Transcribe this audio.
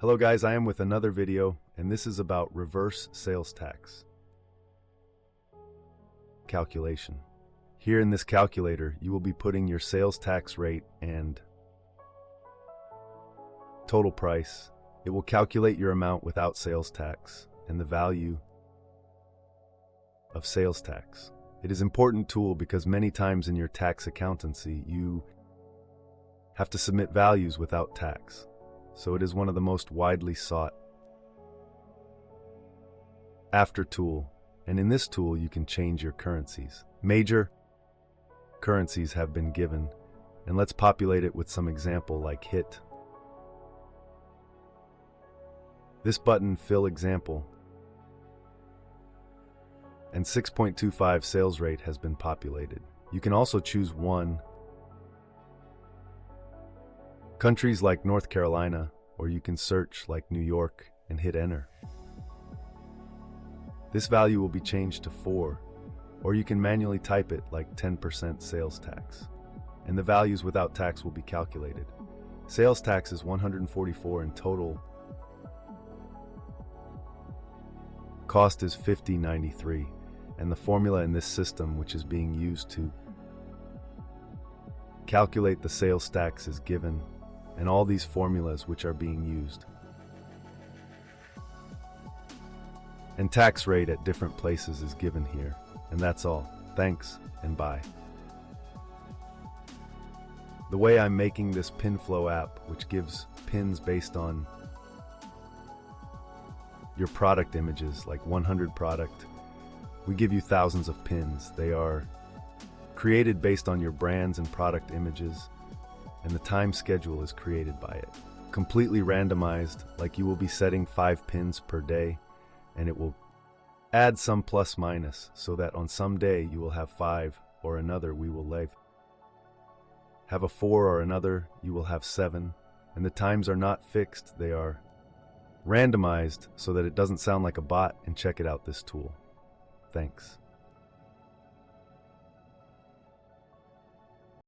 Hello guys, I am with another video, and this is about reverse sales tax calculation. Here in this calculator, you will be putting your sales tax rate and total price. It will calculate your amount without sales tax and the value of sales tax. It is an important tool because many times in your tax accountancy, you have to submit values without tax. So it is one of the most widely sought after tool, and in this tool you can change your currencies. Major currencies have been given, and let's populate it with some example like hit. This button fill example and 6.25 sales rate has been populated. You can also choose one countries like North Carolina, or you can search like New York and hit enter. This value will be changed to 4, or you can manually type it like 10% sales tax, and the values without tax will be calculated. Sales tax is 144 in total. Cost is $50.93, and the formula in this system which is being used to calculate the sales tax is given, and all these formulas which are being used. And tax rate at different places is given here. And that's all. Thanks and bye. The way I'm making this PinFlow app, which gives pins based on your product images, like 100 product, we give you thousands of pins. They are created based on your brands and product images, and the time schedule is created by it. Completely randomized, like you will be setting 5 pins per day, and it will add some plus minus, so that on some day you will have 5, or another we will have a 4, or another you will have 7, and the times are not fixed, they are randomized so that it doesn't sound like a bot, and check it out, this tool. Thanks.